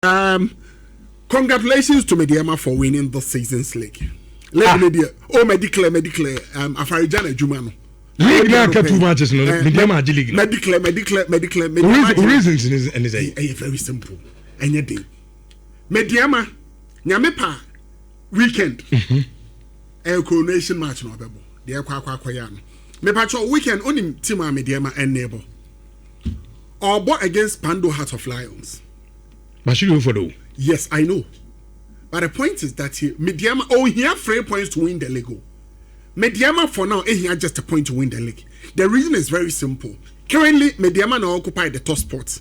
Congratulations to Medeama for winning this season's league. Medicare. Afarijana Jumano. League now got 2 matches. No, Medeama league. Medicare. Reasons is very simple. Any day. Medeama, Nyamepa weekend. A coronation match no bebo. They are kwayano. Me patrol weekend only team Medeama and neighbor. Or bought against Pando Heart of Lions. But she go for though. Yes, I know. But the point is that Medeama, he have 3 points to win the league. Medeama for now, he has just a point to win the league. The reason is very simple. Currently, Medeama now occupy the top spot.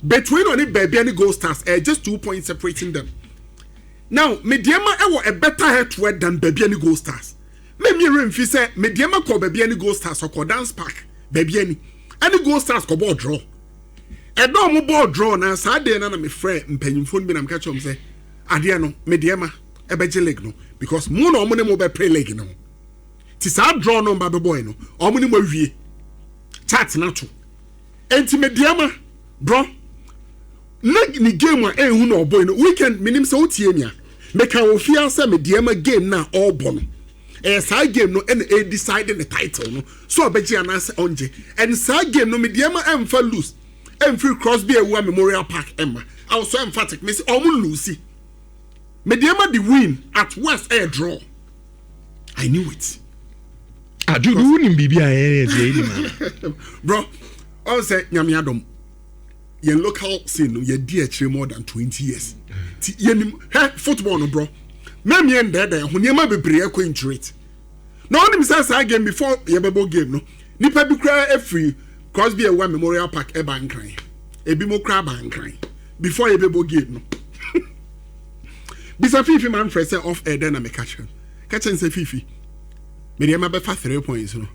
Between only Baby and Gold Stars, just 2 points separating them. Now, Medeama have a better head to it than Baby and Gold Stars. Maybe you say Medeama call Baby and Gold Stars or call Dance Park, Baby and Gold Stars call ball draw. A normal ball draw now, Saturday, and I'm a friend, and penny phone me, I'm catching say, Adiano, Medeama, a better leg no, because moon or money mobile play leg no. Tis our draw no, Baby Boy no, or money more vie. Chat natural. And to Medeama, bro, leg ni game one, who no boy no, weekend, minim so tiemia. Make our fear say Medeama game now, all bon. A side game no, and a deciding the title no, so I bet you an answer on J. And side game no, Medeama and for loose. And free Crosby a Memorial Park Emma. I was so emphatic, Miss Omun Lucy. Medeama the win at West Air draw. I knew it. Jude wouldn't be man. Bro, I say Nyamiadom. Your local scene, your dear more than 20 years. Football, no, bro. Mammy and dad, when you might be brave, into it. No one says I game before your baby game, no. Nipa be cry every. Crosby a Memorial Park a bank crying. A bimo crab and crying. Before a baby game no. Bisa Fifi man fresh off a dynamic catcher. Catcher say Fifi. Medeama be fa 3 points no.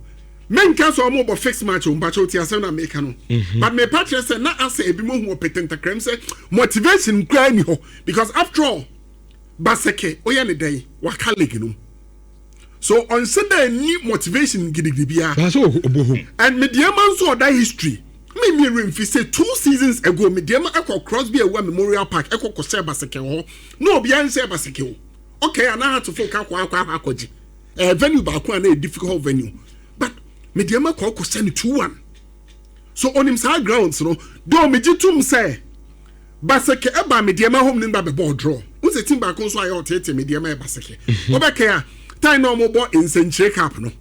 Men cancel or more fixed match on Pacho Tia na make no. But me patcher say na ase a bimo who petenta crem say motivation cry ni ho because after all Baseke oya ne day waka league no. So on Sunday new motivation gidigibia. And Medeama saw that history. Me remember say 2 seasons ago Medeama echo Crosby a Memorial Park echo Kose Baseke. No be answer Baseke. Okay, and I had to focus kwaji. Venue ba kwa na difficult venue. But Medeama call Kose 2-1. So on him side grounds no, do me jitum say Baseke eba Medeama home nimba be ball draw. Unse team ba kon so ayo tete Medeama Baseke. Obeka time no more ball in Century Cup no.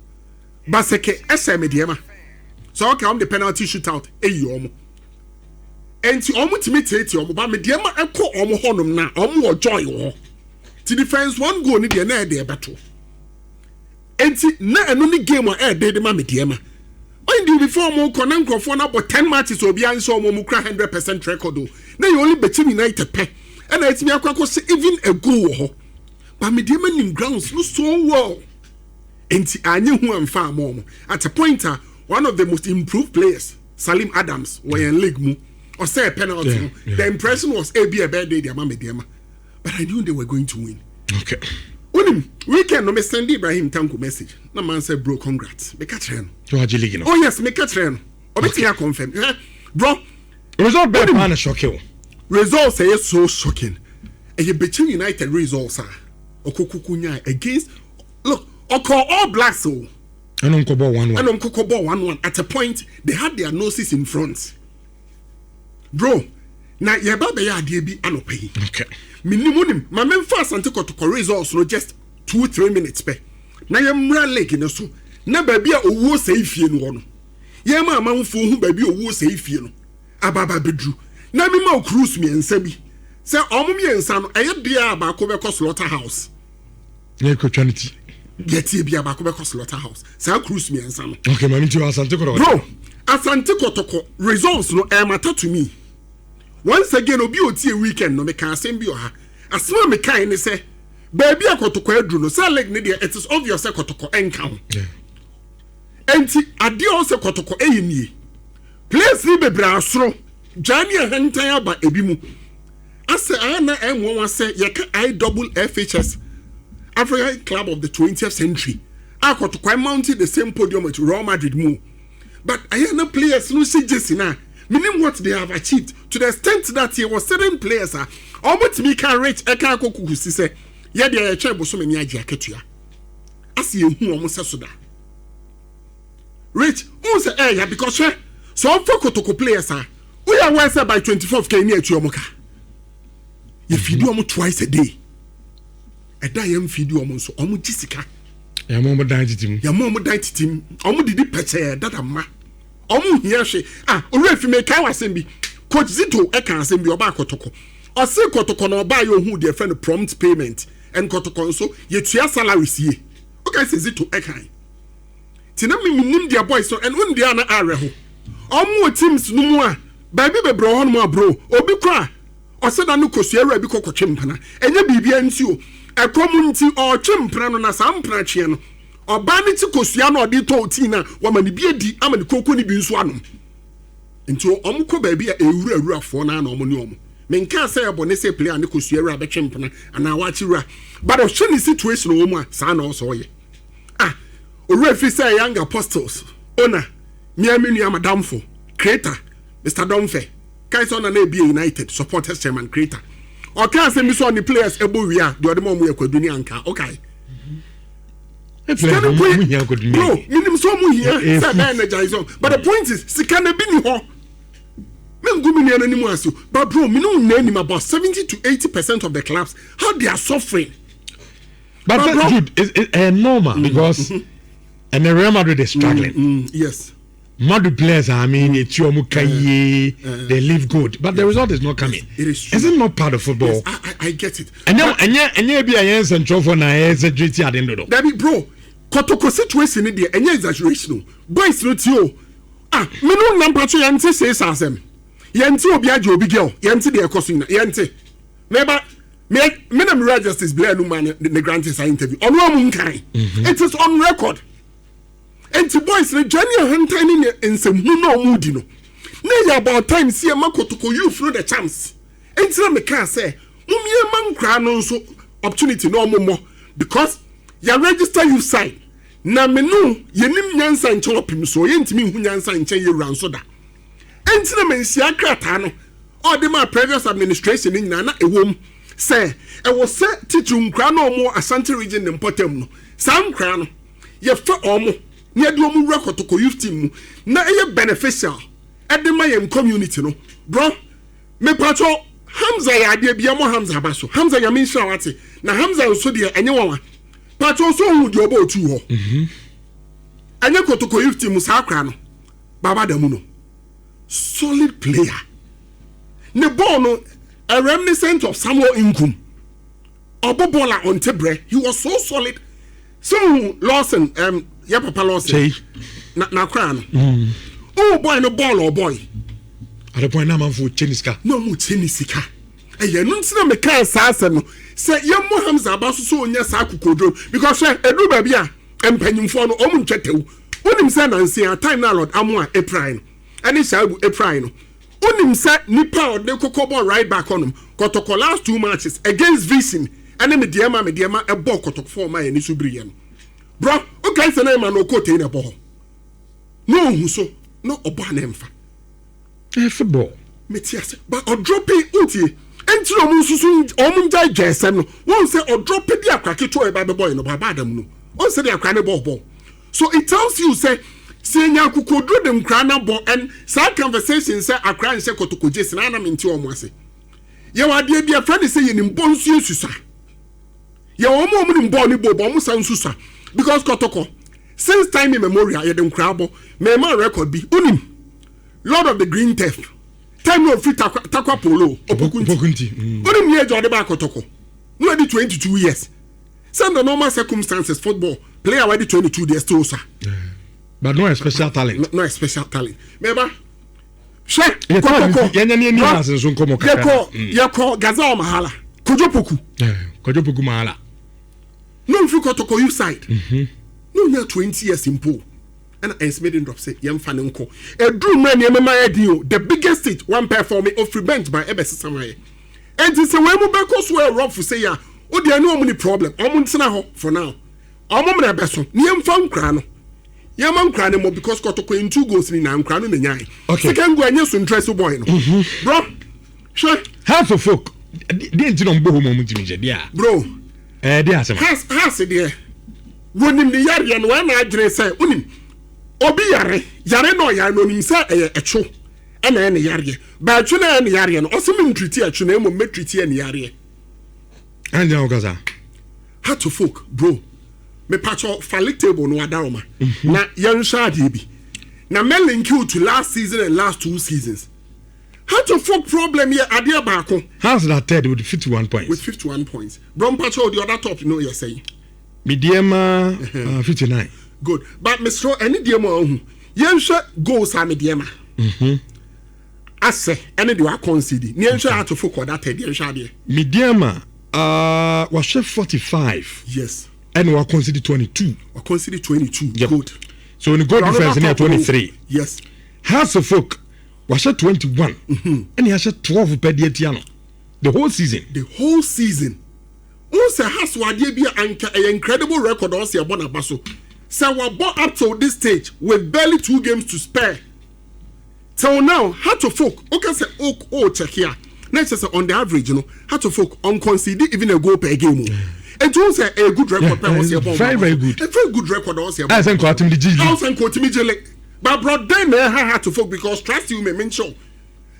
Baseke ese Medeama. So okay, the penalty shootout. Eyomo. Enti omo timete omo ba Medeama eko omo honum na omo joy wo. Ti defense 1 goal ni de na e de battle. Enti na eno ni game e de ma Medeama. When do before mo konan crofo na about 10 matches obi an so mo kra 100% record o. Na you only bet United pe. And it's me akwa say even a goal ho. But Medeama nim grounds no so well. Enti anye hu amfa mo. At a pointer one of the most improved players, Salim Adams, were in league mu or say a penalty. The impression was a bad day, Medeama. But I knew they were going to win. Okay. When weekend no me send Ibrahim Tanko message. No man said, bro, congrats. Me catch him. Oh yes, me catch him. Obeti confirm. Bro, result better man shocking. Results say so shocking. And you between United results are Okukukunya against look, all blacks so. And Uncle 1-1. At a point, they had their noses in front. Bro, now your baba ya DB anope. Okay. Minimum, my men fast and took to results no just 2-3 minutes pe. Now your mra leg in so. Na baby a owo safe ye no. Ye ma manfo hu baby owo safe ye no. Ababa bedru. Na me ma cruise me ensa bi. Say omum ye ensa no eye dia ba ko be slaughterhouse. Ye ko twanity. Get here be about slaughterhouse. Say cruise me ensa no. Okay, mami ti Asante Kotoko. Bro, Asante Kotoko results no matter to me. Once again obi oti a weekend no me can asem bi oha. Asema me kan ni say baby Kotoko edru no say leg ni there it is obvious say Kotoko enka. Yeah. Enti ade o say Kotoko eyini. Place ni bebra asoro. Jani ahantan aba ebi mu. Ase ana M1 say ye ka IFFHS African Club of the 20th century. I got to quite mounted the same podium with Real Madrid move. But I have no players no see Jesse now. meaning what they have achieved to the extent that there were certain players almost me can reach a car who say yeah they are trying so many aketua as you who almost so that rich who say eh because so for kotoko players we are once by 24th near to yomoka you feed you twice a day a day you feed you almost almost jessica ya mo dance team almost did pete that ama omu hia hwe ore fi me kai wasem bi coach Zito e kan asem bi oba kotoko o se kotoko na oba ye ohu de friend prompt payment and kotoko nso ye tua salary sie o kan se Zito e kan tina me nim dia boys so and un dia na are ho omu teams no mu a ba bi bebro ho no bro obi kwa o se da no kosua ura bi kokotwe mpana enya bibia nti o ekomu nti o twe mpana no na sampra chie no oba ni ti kosua na odi to ti na wa mani bi edi amani koko ni bi nso anom nti omko ba bi a ewura fo na na omo ni omo menka say ebo ne say player ne kosua ura be twempena ana wa chira but o sheni situation o mu a sa na o so ye owura fi say young apostles ona miaminu ya madamfo creator Mr. Domfe kaisa na be United supporters chairman creator o kan say mi so ni players ebo wi a de odemo mu yakwaduni anka okay bro, minimum so mu here, but the point is, Sikana bini ho. Men go mini ananimu asu, but bro, minimum name about 70 to 80% of the clubs how they are suffering. But that's Jude, it's normal because and the Real Madrid is struggling. Yes. Madrid players, I mean, it's your mukaye, they live good, but the result is not coming. It is true. Is it not part of football? Yes, I get it. And now, and you be a yes and trophy na yes a GT at the end of it. That bro. Kotoko situation in there, any exaggeration. Boys, not you. Me no number two yente say asem. Yente obi aje obi girl. Yente de ekoso na. Yente. Me na me justice blare no man the grant is interview. Ono amu nkan. It is on record. Enti boys le journey hunter ni ensem hu no mudi no. Na ya about time see ma Kotoko you through the chance. Enti na me can say, mumie man kra no so opportunity no mo because ya register you sign na menu yenim nyansa nche opim so yentimi hu nyansa nche ye ranso da entina mensia krata no all the my previous administration ni na ewom say e wo se titu nkra na omo Asante region ne Mpotem no sam nkra no ye fa omo ne de omo wura Kotoko youth team mu na eye beneficial e de my community no bro me pacho Hamza ya de bia mo Hamza baso Hamza ya mention wate na Hamza so de enye wawa Pacho so hu di obo tu ho. Anya Kotoko youth team sa akra no. Baba da mu no. Solid player. Ne ball no a reminiscent of Samuel Inkum. Obobola on Tebre, he was so solid. So Lawson ya papa Lawson. Na akra no. Oh boy no ball or boy. At the point na man for Chenisika. No mu Chenisika. Eye no ntina me kan sa asem no. Say yemo Hamza abaso so onya sa kukodro because edu ba bia empanyimfo no omu ntwetew onim say nanse a time na lord amo a April no ani shabu April no onim say nipa o de kokobo right back on him Kotoko last 2 matches against Vision and Medeama e ball Kotoko for my ni subriye no bro okay say na man no kote na bo no hu so no oba na emfa football metiase but o dropping utie entro mu susu omunja jesem no won say o drop di akrake to e ba boy no baba adam no won say the akra ne ball so it tells you say nya kukodro dem kra na ball and sa conversation say akra nse Kotoko jesi na na menti o mo ase ye wa de bia friend say ye nim bon su susa ye o mo nim ball ni bo mo san susa because Kotoko since time immemorial ye dem kra bo me ma record bi unim Lord of the Green Theft time no free takwa polo opokunti only me age ba Kotoko no dey 22 years some the normal circumstances football player why 22 years still sir but no special talent no special talent meba she Kotoko yenya ni asen so nkomo kaka yako gaza mahala kojopoku mahala no free Kotoko you side no near 20 years in pool and made drop say yam fanenko a drew man the biggest stage one performing of free bench by ebesi samaye and it's a way mu beko so a rough say ya o de no money problem omo ntina ho for now omo na beso ni yam fan kra no Yaman crying more because Kotoko in 2 goals in Nam Crown in the Okay. Second go and yes, interest boy. Bro, sure. Half of folk didn't know Bohum Mutimeja, yeah. Bro, There's has it there. When in the yard and when I dress, Unim Obi Yare no Yanon say a cho and any yard. But you know, any yard, also mean treaty at your name or met treaty any yard. And now Gaza. Had to folk, bro. Me patcho falik table no adaroma. Na yan shadi bi. Na me link you to last season and last 2 seasons. How to folk problem here adia baako. How's that third with 51 points? With 51 points. Bron patcho the other top, you know you're saying. Medeama 59. Good. But Mr. Any Diama yan sha goals are Medeama. Ase any do I concede. Yan sha had to folk that third yan sha there. Medeama was 45. Yes. And we consider 22. We consider 22. Yep. Good. So in the goal difference near 23. Yes. House of Folk was 21. And he has 12 per Dietiano. The whole season. The whole season. Also has wadie be an incredible record on say bona baso. So we bought up to this stage with barely 2 games to spare. So now, how to folk? Okay, say oh check here. Next say on the average, you know, how to folk on concede even a goal per game. And to say a good record per was very good. A very good record also. I think quote him the GG. I think quote me jele. But bro, then how to folk because trust you may mention.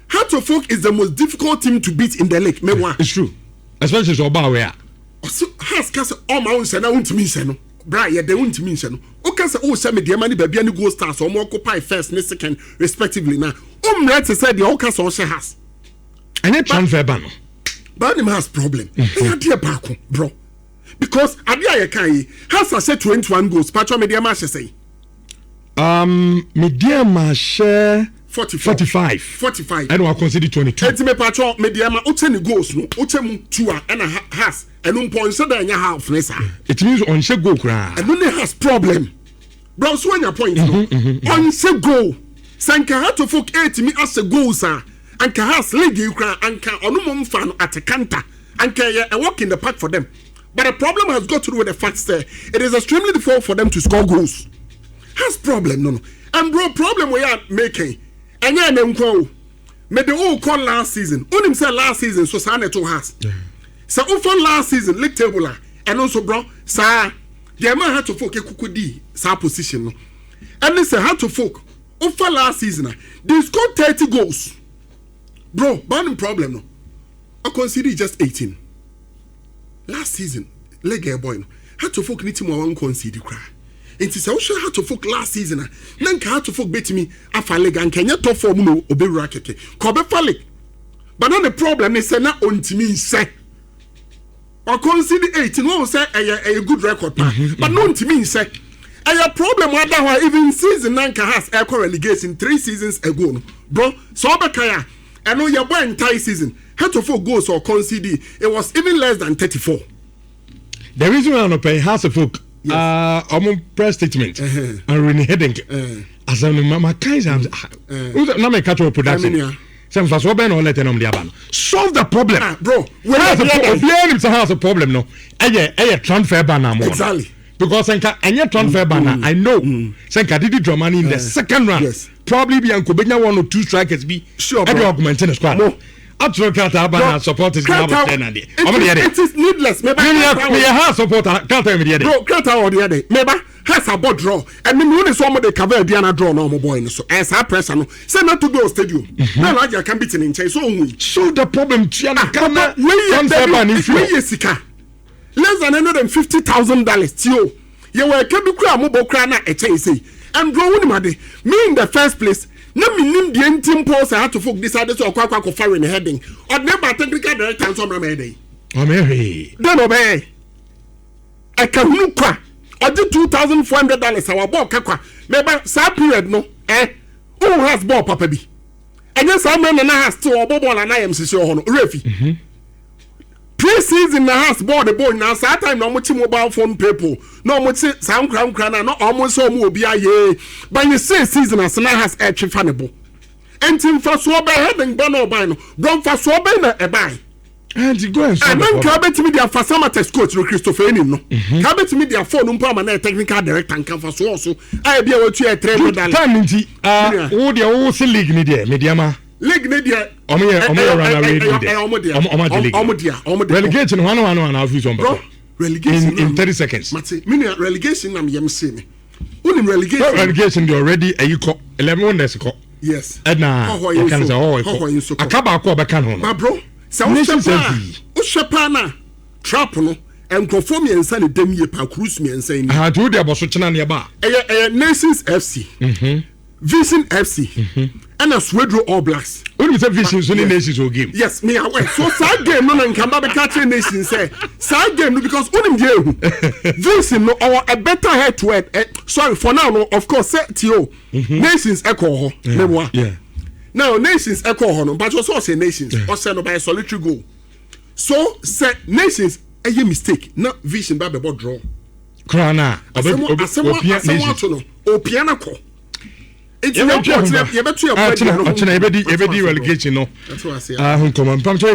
How to folk is the most difficult team to beat in the league. Me one. It's true. Especially so about where. So has case all my own say na won't mean say no. Bra ye dey won't mean say no. O can say say Medeama ni baby any goal stars or more occupy first and second respectively now. Right say the o can say has. And it transfer ban. But him has problem. He had there back bro. Because adia ye kan yi has say 21 goals. Patcho Medeama say. Medeama share 45. And we consider 22. Enti me patcho Medeama o ten goals no. O tem 2 and has. And points that in your half, it means on share go cry. And only has problem. Bro, so when your point, on share go. Sanka had to folk 8 me as a goal, sir. And can has league you cry and can on fan at a canter and can a walk in the park for them. But the problem has got to do with the fact that it is extremely difficult for them to score goals. Has problem, no. And bro, problem we are making. And yeah, them call. Made the all call last season. Only say last season, so Sane to has. So often last season, league table and also bro, sir, the man had to folk kukudi sa position no. And they say had to folk often last season, they scored 30 goals. Bro, but problem no. I consider just 18. Last season, leg boy no. Had to folk need more one consider cry. And she said, "Oh, sure, had to folk last season. Then had to folk bet me afa leg and Kenya top form no obe rakeke. Kobe falik. But then the problem is say na ontimi say. Or consider 18, won't say a good record, but no to me say a problem why even season 9 has air relegation 3 seasons ago, bro. So Bakaya, I know your boy entire season had to 4 goals or concede it was even less than 34. The reason why I'm not paying House of Folk, press statement and really heading as a mama Kaiser, not my catch production. Some fast open or let them solve the problem, bro. We have a problem, no. A transfer banner, exactly. Because any transfer banner, I know. Senka did draw money in the second round. Yes. Probably be Uncle Benya 1 or 2 strikers be sure. Every augment in the squad. No. Absolute Kata support is now 10 and it is needless. Maybe I support Kata immediately. Bro, Kata or the other. Maybe has a board draw. And then when some of the cover Diana draw no more boy. So as I press no. Send not to go stadium. No, like I can beat in chase. So the problem Tiana Kama less than $150,000 Tio. You were Kabukra Mobokrana a chase. And drawing money. Me in the first place. No meaning the end team post I had to folk decided to acquire foreign heading. Or never technical director and some remedy. Mary. Don't obey. I can look. I did $2,400 our ball kakwa. Maybe some period no. Who has ball papa be? And yes, I'm and I has to a ball and I am so on refi. Pre-season na has ball the ball now. That time no much mobile phone people. No much sound crown crana. No almost so more be a but you say season as na has actually funable. And team for so by heading bono by no. Don't for so by na a buy. and go and then ka betimi dia fa Samatex coach no Christopher Enim no ka betimi dia phone no pa na technical director nkan fa so ai bia watu e $300 time nti wo dia wo se league ni dia Medeama league ni dia omo run away dia omo dia relegation one na office on bro relegation in 30 seconds mate mini relegation na yem say me unim relegation they already ayiko 11 days ko yes na I can say akaba ko be kan ho ma bro se wo shepa na trap no enkofo mi ensa ne dem ye pa cruise mi ensa ni to de boso chena ne ba Nations FC Vision FC and a Swedro All Blacks. When you say Vision, so many nations will game. Yes, me aware. So side game no can be catching nations say side game because unim je Vision no or a better head to head. Sorry for now no of course set to nations echo ho memoir. Yeah. Now nations echo ho no but also say nations or say no by a solitary goal. So set nations a mistake. Not Vision by the ball draw. Krana. Opiana ko. It's relegation no. That's what I say.